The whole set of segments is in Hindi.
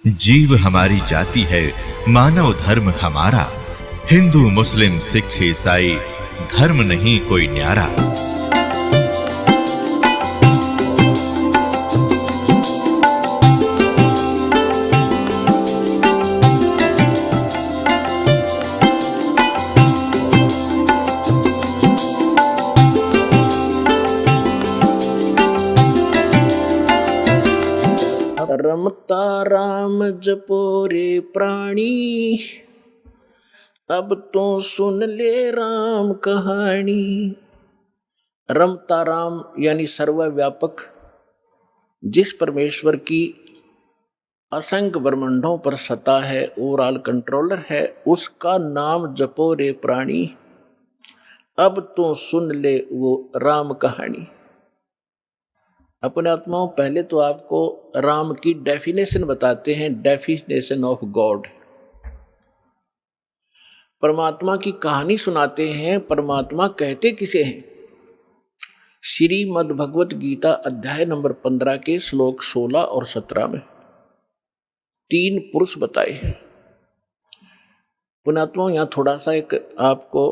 जीव हमारी जाति है, मानव धर्म हमारा। हिंदू मुस्लिम सिख ईसाई धर्म नहीं कोई न्यारा। रमता राम जपो रे प्राणी, अब तो सुन ले राम कहानी। रमता राम यानी सर्वव्यापक, जिस परमेश्वर की असंख्य ब्रह्मांडों पर सत्ता है, ओवरऑल कंट्रोलर है, उसका नाम जपो रे प्राणी, अब तो सुन ले वो राम कहानी। अपने आत्माओं, पहले तो आपको राम की डेफिनेशन बताते हैं, डेफिनेशन ऑफ गॉड। परमात्मा की कहानी सुनाते हैं। परमात्मा कहते किसे हैं? श्रीमद् भगवत गीता अध्याय नंबर 15 के श्लोक 16 और 17 में 3 पुरुष बताए हैं। पुण्यात्माओं, यहाँ थोड़ा सा एक आपको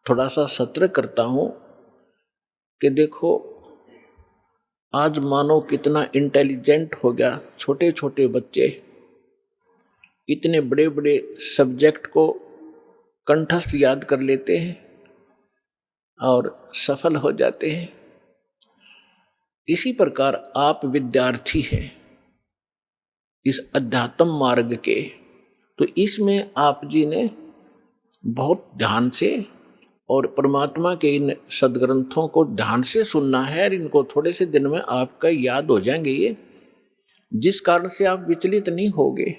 थोड़ा सा सत्र करता हूं कि देखो आज मानो कितना इंटेलिजेंट हो गया। छोटे छोटे बच्चे इतने बड़े बड़े सब्जेक्ट को कंठस्थ याद कर लेते हैं और सफल हो जाते हैं। इसी प्रकार आप विद्यार्थी हैं इस अध्यात्म मार्ग के, तो इसमें आप जी ने बहुत ध्यान से और परमात्मा के इन सदग्रंथों को ध्यान से सुनना है और इनको थोड़े से दिन में आपका याद हो जाएंगे ये, जिस कारण से आप विचलित नहीं होगे।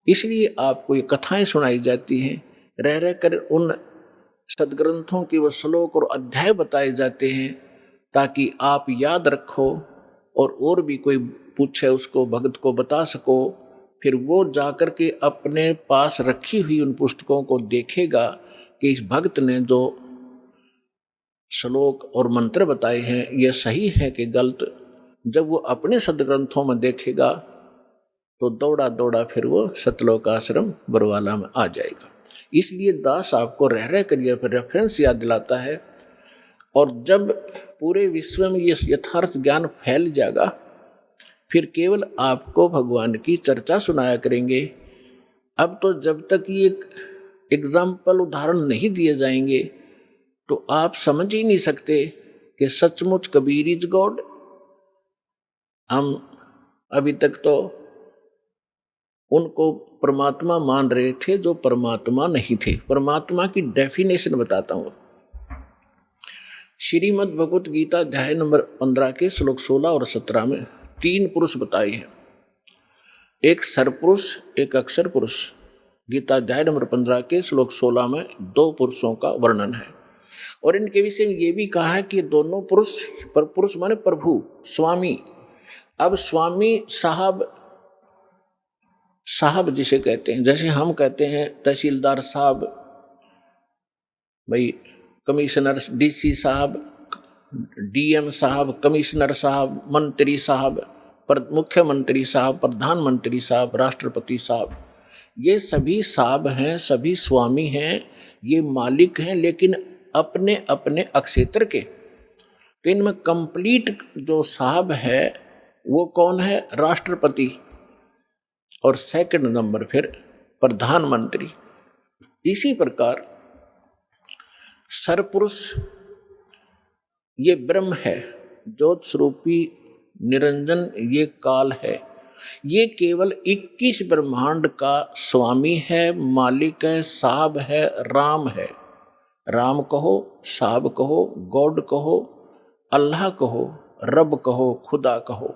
इसलिए आपको ये कथाएं सुनाई जाती हैं, रह रह कर उन सदग्रंथों के वो श्लोक और अध्याय बताए जाते हैं ताकि आप याद रखो और भी कोई पूछे उसको भगत को बता सको। फिर वो जाकर के अपने पास रखी हुई उन पुस्तकों को देखेगा कि इस भक्त ने जो श्लोक और मंत्र बताए हैं ये सही है कि गलत। जब वो अपने सदग्रंथों में देखेगा तो दौड़ा दौड़ा फिर वो सतलोक आश्रम बरवाला में आ जाएगा। इसलिए दास आपको रह रह कर ये रेफरेंस याद दिलाता है। और जब पूरे विश्व में ये यथार्थ ज्ञान फैल जाएगा, फिर केवल आपको भगवान की चर्चा सुनाया करेंगे। अब तो जब तक ये एग्जाम्पल उदाहरण नहीं दिए जाएंगे तो आप समझ ही नहीं सकते कि सचमुच कबीर इज गॉड। हम अभी तक तो उनको परमात्मा मान रहे थे जो परमात्मा नहीं थे। परमात्मा की डेफिनेशन बताता हूं। श्रीमद् भगवत गीता अध्याय नंबर 15 के श्लोक 16 और 17 में 3 पुरुष बताए हैं, एक सरपुरुष, एक अक्षर पुरुष। गीता अध्याय नंबर 15 के श्लोक 16 में 2 पुरुषों का वर्णन है और इनके विषय में ये भी कहा है कि दोनों पुरुष, पर पुरुष माने प्रभु, स्वामी। अब स्वामी साहब जिसे कहते हैं, जैसे हम कहते हैं तहसीलदार साहब, भाई कमिश्नर, डीसी साहब, डीएम साहब, कमिश्नर साहब, मंत्री साहब, मुख्यमंत्री साहब, प्रधानमंत्री साहब, राष्ट्रपति साहब, ये सभी साहब हैं, सभी स्वामी हैं, ये मालिक हैं, लेकिन अपने अपने अक्षेत्र के। तो इनमें कंप्लीट जो साहब है वो कौन है? राष्ट्रपति, और सेकंड नंबर फिर प्रधानमंत्री। इसी प्रकार सरपुरुष ये ब्रह्म है, ज्योत स्वरूपी निरंजन ये काल है, ये केवल 21 ब्रह्मांड का स्वामी है, मालिक है, साहब है, राम है। राम कहो, साहब कहो, गॉड कहो, अल्लाह कहो, रब कहो, खुदा कहो,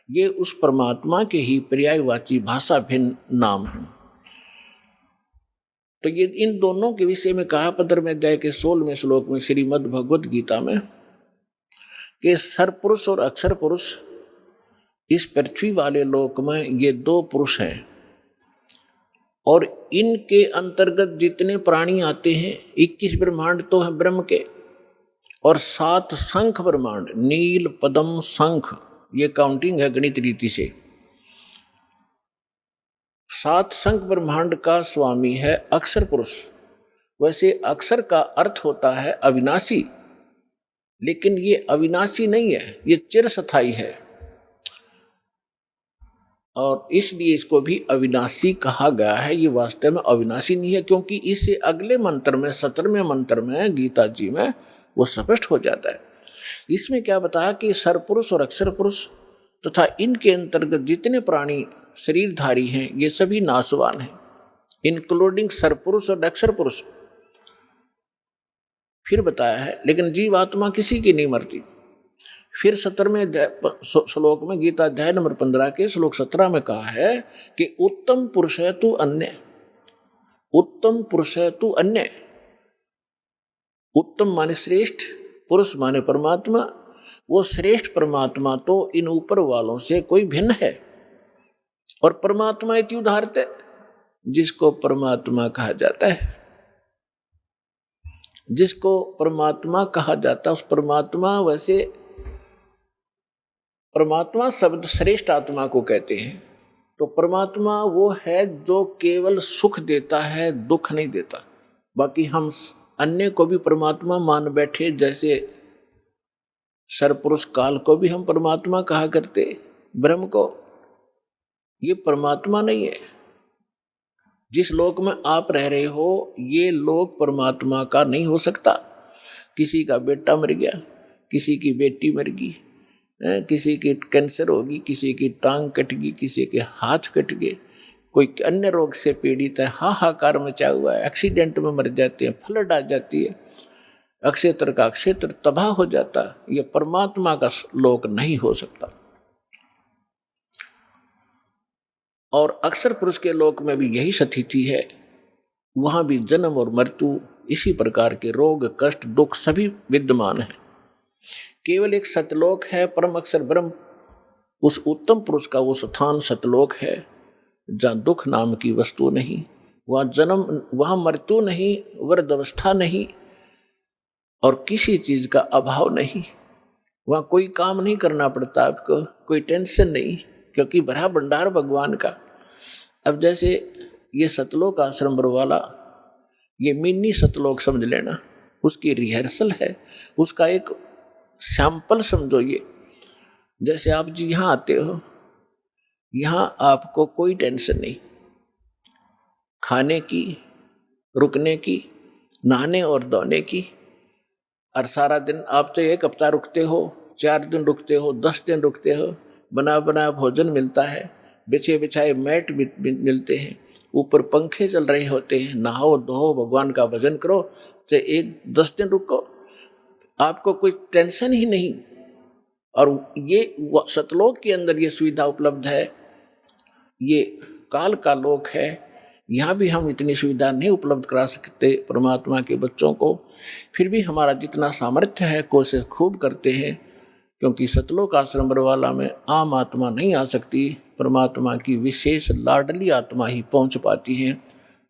ये उस परमात्मा के ही पर्यायवाची भाषा भिन्न नाम है। तो ये इन दोनों के विषय में कहा 15वें अध्याय के 16वें श्लोक में श्रीमद् भगवत गीता में कि सरपुरुष और अक्षर पुरुष इस पृथ्वी वाले लोक में ये 2 पुरुष हैं और इनके अंतर्गत जितने प्राणी आते हैं 21 ब्रह्मांड तो हैं ब्रह्म के, और 7 शंख ब्रह्मांड, नील, पद्म, शंख ये काउंटिंग है गणित रीति से। 7 संख्य ब्रह्मांड का स्वामी है अक्षर पुरुष। वैसे अक्षर का अर्थ होता है अविनाशी, लेकिन ये अविनाशी नहीं है, ये चिरस्थायी है, और इसलिए इसको भी अविनाशी कहा गया है। ये वास्तव में अविनाशी नहीं है, क्योंकि इससे अगले मंत्र में 17वें मंत्र में गीता जी में वो स्पष्ट हो जाता है। इसमें क्या बताया कि सरपुरुष और अक्षर पुरुष तथा इनके अंतर्गत जितने प्राणी शरीरधारी हैं ये सभी नाशवान हैं, इंक्लूडिंग सरपुरुष और अक्षर पुरुष। फिर बताया है लेकिन जीवात्मा किसी की नहीं मरती। फिर 17वें श्लोक में गीता अध्याय नंबर 15 के श्लोक 17 में कहा है कि उत्तम पुरुष है तू अन्य, उत्तम पुरुष है तू अन्य। उत्तम माने श्रेष्ठ, पुरुष माने परमात्मा। वो श्रेष्ठ परमात्मा तो इन ऊपर वालों से कोई भिन्न है। और परमात्मा इति उदाहरते, जिसको परमात्मा कहा जाता है, जिसको परमात्मा कहा जाता है उस परमात्मा, वैसे परमात्मा शब्द श्रेष्ठ आत्मा को कहते हैं। तो परमात्मा वो है जो केवल सुख देता है, दुख नहीं देता। बाकी हम अन्य को भी परमात्मा मान बैठे, जैसे सरपुरुष काल को भी हम परमात्मा कहा करते, ब्रह्म को। ये परमात्मा नहीं है। जिस लोक में आप रह रहे हो ये लोक परमात्मा का नहीं हो सकता। किसी का बेटा मर गया, किसी की बेटी मर गई, किसी की कैंसर होगी, किसी की टांग कट गई, किसी के हाथ कट गए, कोई अन्य रोग से पीड़ित है, हाहाकार मचा हुआ है, एक्सीडेंट में मर जाते हैं, फ्लड आ जाती है, अक्षेत्र का क्षेत्र तबाह हो जाता। यह परमात्मा का लोक नहीं हो सकता। और अक्षर पुरुष के लोक में भी यही स्थिति है। वहां भी जन्म और मृत्यु, इसी प्रकार के रोग, कष्ट, दुख सभी विद्यमान है। केवल एक सतलोक है, परम अक्षर ब्रह्म, उस उत्तम पुरुष का वो स्थान सतलोक है, जहाँ दुख नाम की वस्तु नहीं, वहाँ जन्म, वहाँ मृत्यु नहीं, वृद्धावस्था नहीं, और किसी चीज का अभाव नहीं। वहाँ कोई काम नहीं करना पड़ता आपको, कोई टेंशन नहीं, क्योंकि भरा भंडार भगवान का। अब जैसे ये सतलोक आश्रम वाला, ये मिनी सतलोक समझ लेना, उसकी रिहर्सल है, उसका एक सैंपल समझो। ये जैसे आप जी यहाँ आते हो, यहाँ आपको कोई टेंशन नहीं, खाने की, रुकने की, नहाने और धोने की। और सारा दिन आप तो 1 हफ्ता रुकते हो, 4 दिन रुकते हो, 10 दिन रुकते हो, बना बना भोजन मिलता है, बिछे बिछाए मैट मिलते हैं, ऊपर पंखे चल रहे होते हैं, नहाओ धो, भगवान का भजन करो, चाहे 10 दिन रुको, आपको कोई टेंशन ही नहीं। और ये सतलोक के अंदर ये सुविधा उपलब्ध है। ये काल का लोक है, यहाँ भी हम इतनी सुविधा नहीं उपलब्ध करा सकते परमात्मा के बच्चों को। फिर भी हमारा जितना सामर्थ्य है कोशिश खूब करते हैं, क्योंकि सतलोक आश्रम बरवाला में आम आत्मा नहीं आ सकती, परमात्मा की विशेष लाडली आत्मा ही पहुंच पाती है।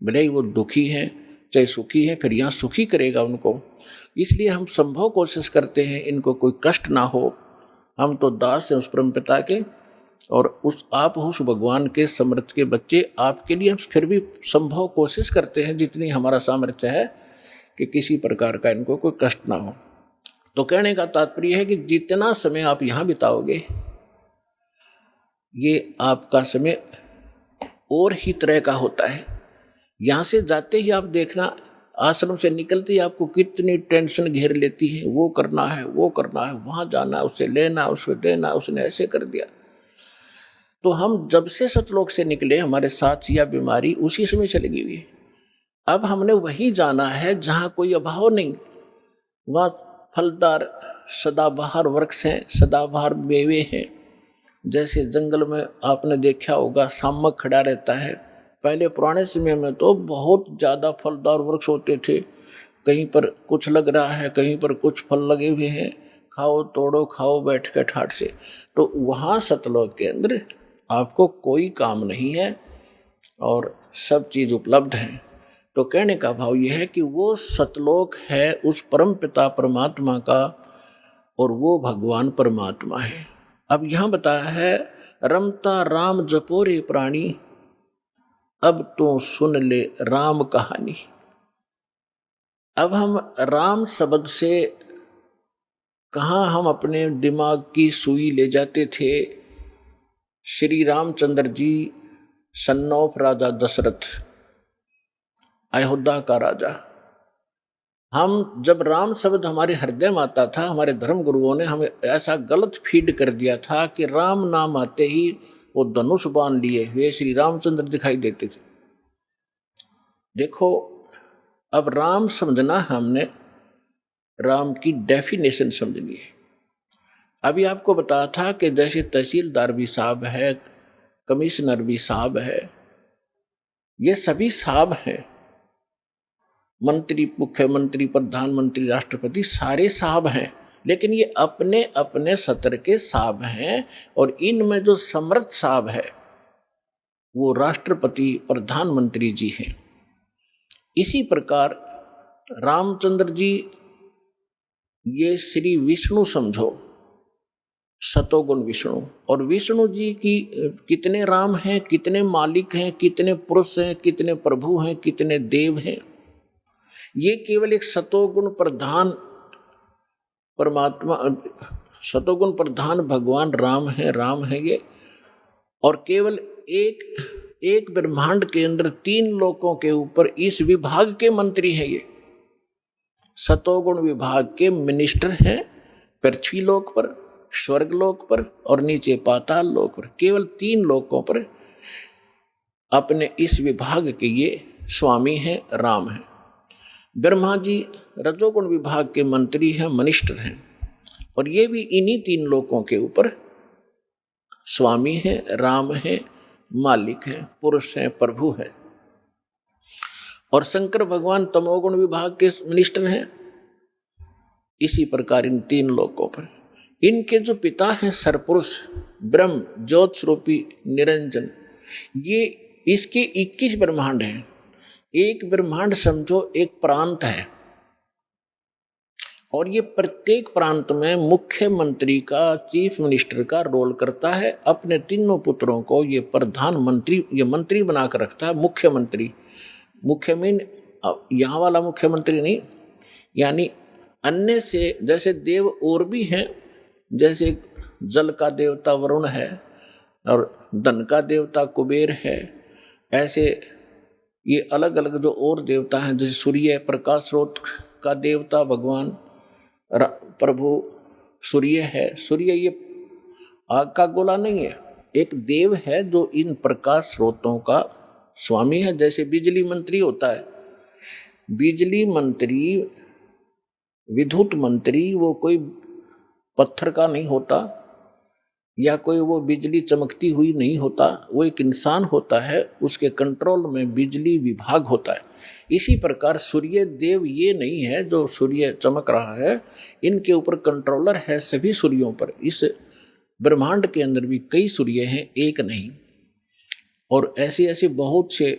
भले ही वो दुखी हैं चाहे सुखी है, फिर यहाँ सुखी करेगा उनको। इसलिए हम संभव कोशिश करते हैं इनको कोई कष्ट ना हो। हम तो दास हैं उस परम पिता के, और आप उस भगवान के समर्थ के बच्चे, आपके लिए हम फिर भी संभव कोशिश करते हैं जितनी हमारा सामर्थ्य है कि किसी प्रकार का इनको कोई कष्ट ना हो। तो कहने का तात्पर्य है कि जितना समय आप यहाँ बिताओगे, ये आपका समय और ही तरह का होता है। यहाँ से जाते ही आप देखना, आश्रम से निकलते ही आपको कितनी टेंशन घेर लेती है, वो करना है, वो करना है, वहाँ जाना, उसे लेना, उसे देना, उसने ऐसे कर दिया। तो हम जब से सतलोक से निकले, हमारे साथ या बीमारी उसी समय चली गई है। अब हमने वही जाना है जहाँ कोई अभाव नहीं, वहाँ फलदार सदाबहार वृक्ष हैं, सदाबहार मेवे हैं। जैसे जंगल में आपने देखा होगा शामक खड़ा रहता है। पहले पुराने समय में तो बहुत ज़्यादा फलदार वृक्ष होते थे, कहीं पर कुछ लग रहा है, कहीं पर कुछ फल लगे हुए हैं, खाओ तोड़ो खाओ बैठ के ठाट से। तो वहाँ सतलोक के अंदर आपको कोई काम नहीं है और सब चीज़ उपलब्ध है। तो कहने का भाव यह है कि वो सतलोक है उस परम पिता परमात्मा का, और वो भगवान परमात्मा है। अब यहां बताया है रमता राम जपो रे प्राणी, अब तो सुन ले राम कहानी। अब हम राम शब्द से कहाँ हम अपने दिमाग की सुई ले जाते थे। श्री रामचंद्र जी सन ऑफ राजा दशरथ, अयोध्या का राजा। हम जब राम शब्द हमारे हृदय में आता था, हमारे धर्म गुरुओं ने हमें ऐसा गलत फीड कर दिया था कि राम नाम आते ही वो धनुष बाण लिए हुए श्री रामचंद्र दिखाई देते थे। देखो, अब राम समझना हमने राम की डेफिनेशन समझनी है। अभी आपको बताया था कि जैसे तहसीलदार भी साहब है, कमिश्नर भी साहब है, ये सभी साहब हैं। मंत्री, मुख्यमंत्री, प्रधानमंत्री, राष्ट्रपति सारे साहब हैं, लेकिन ये अपने अपने सत्र के साहब हैं। और इनमें जो समर्थ साहब है वो राष्ट्रपति, प्रधानमंत्री जी हैं। इसी प्रकार रामचंद्र जी ये श्री विष्णु समझो, सतोगुण विष्णु। और विष्णु जी की कितने राम हैं, कितने मालिक हैं, कितने पुरुष हैं, कितने प्रभु हैं, कितने देव हैं, ये केवल एक सतोगुण प्रधान परमात्मा, सतोगुण प्रधान भगवान राम है ये। और केवल एक ब्रह्मांड के अंदर 3 लोकों के ऊपर इस विभाग के मंत्री हैं। ये सतोगुण विभाग के मिनिस्टर हैं, पृथ्वी लोक पर, स्वर्ग लोक पर और नीचे पाताल लोक पर। केवल 3 लोकों पर अपने इस विभाग के ये स्वामी हैं, राम हैं। ब्रह्मा जी रजोगुण विभाग के मंत्री हैं, मिनिस्टर हैं, और ये भी इन्हीं 3 लोकों के ऊपर स्वामी हैं, राम हैं, मालिक हैं, पुरुष हैं, प्रभु हैं। और शंकर भगवान तमोगुण विभाग के मिनिस्टर हैं। इसी प्रकार इन 3 लोकों पर इनके जो पिता हैं सरपुरुष ब्रह्म ज्योत स्वरूपी निरंजन, ये इसके 21 ब्रह्मांड हैं। एक ब्रह्मांड समझो एक प्रांत है, और ये प्रत्येक प्रांत में मुख्यमंत्री का, चीफ मिनिस्टर का रोल करता है। अपने 3 पुत्रों को ये प्रधानमंत्री, ये मंत्री बनाकर रखता है। मुख्यमंत्री, मुख्य मीन यहाँ वाला मुख्यमंत्री नहीं, यानी अन्य से जैसे देव और भी हैं, जैसे जल का देवता वरुण है और धन का देवता कुबेर है, ऐसे ये अलग अलग जो और देवता हैं, जैसे सूर्य प्रकाश स्रोत का देवता भगवान प्रभु सूर्य है। सूर्य ये आग का गोला नहीं है, एक देव है जो इन प्रकाश स्रोतों का स्वामी है। जैसे बिजली मंत्री होता है, बिजली मंत्री, विद्युत मंत्री वो कोई पत्थर का नहीं होता, या कोई वो बिजली चमकती हुई नहीं होता, वो एक इंसान होता है, उसके कंट्रोल में बिजली विभाग होता है। इसी प्रकार सूर्य देव ये नहीं है जो सूर्य चमक रहा है, इनके ऊपर कंट्रोलर है सभी सूर्यों पर। इस ब्रह्मांड के अंदर भी कई सूर्य हैं, एक नहीं। और ऐसे ऐसे बहुत से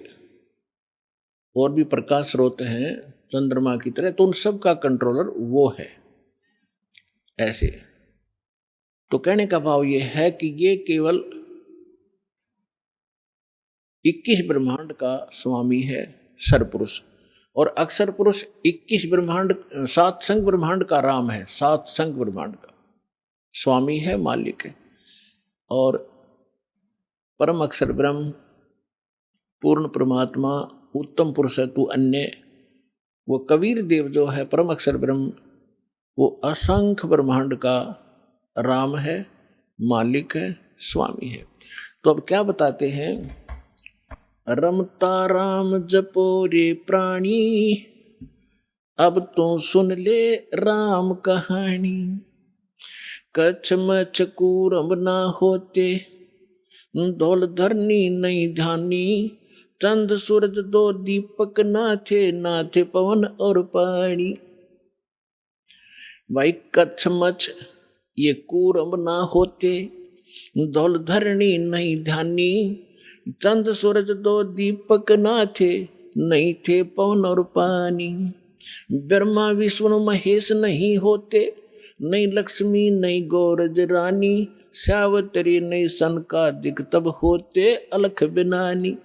और भी प्रकाश स्रोत हैं चंद्रमा की तरह, तो उन सब का कंट्रोलर वो है। ऐसे तो कहने का भाव ये है कि ये केवल 21 ब्रह्मांड का स्वामी है सरपुरुष। और अक्षर पुरुष 21 ब्रह्मांड, 7 संग ब्रह्मांड का राम है, 7 संग ब्रह्मांड का स्वामी है, मालिक है। और परम अक्षर ब्रह्म, पूर्ण परमात्मा, उत्तम पुरुष है तू अन्य, वो कबीर देव जो है परम अक्षर ब्रह्म, वो असंख्य ब्रह्मांड का राम है, मालिक है, स्वामी है। तो अब क्या बताते हैं, रमता राम जपो रे प्राणी, अब तो सुन ले राम कहानी। कच्छ मच्छ कूरम ना होते, धौल धरनी नहीं ध्यानी। चंद सूरज 2 दीपक ना थे पवन और पानी। भाई कच्छ मच्छ ये कूरम ना होते, धौल धरनी नहीं ध्यानी। चंद सूरज 2 दीपक ना थे पवन और पानी। ब्रह्मा विष्णु महेश नहीं होते, नहीं लक्ष्मी नहीं गोरज रानी, सावतरी नहीं सनकादिक, तब होते अलख बिनानी।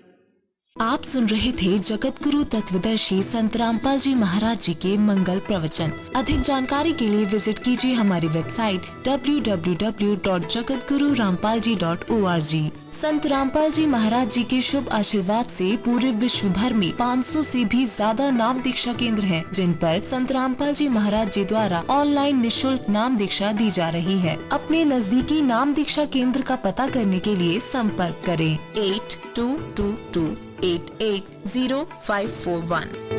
आप सुन रहे थे जगत गुरु तत्वदर्शी संत रामपाल जी महाराज जी के मंगल प्रवचन। अधिक जानकारी के लिए विजिट कीजिए हमारी वेबसाइट www.jagatgururampalji.org। संत रामपाल जी महाराज जी के शुभ आशीर्वाद से पूरे विश्व भर में 500 से भी ज्यादा नाम दीक्षा केंद्र हैं, जिन पर संत रामपाल जी महाराज जी द्वारा ऑनलाइन निशुल्क नाम दीक्षा दी जा रही है। अपने नजदीकी नाम दीक्षा केंद्र का पता करने के लिए संपर्क करें 8222880541।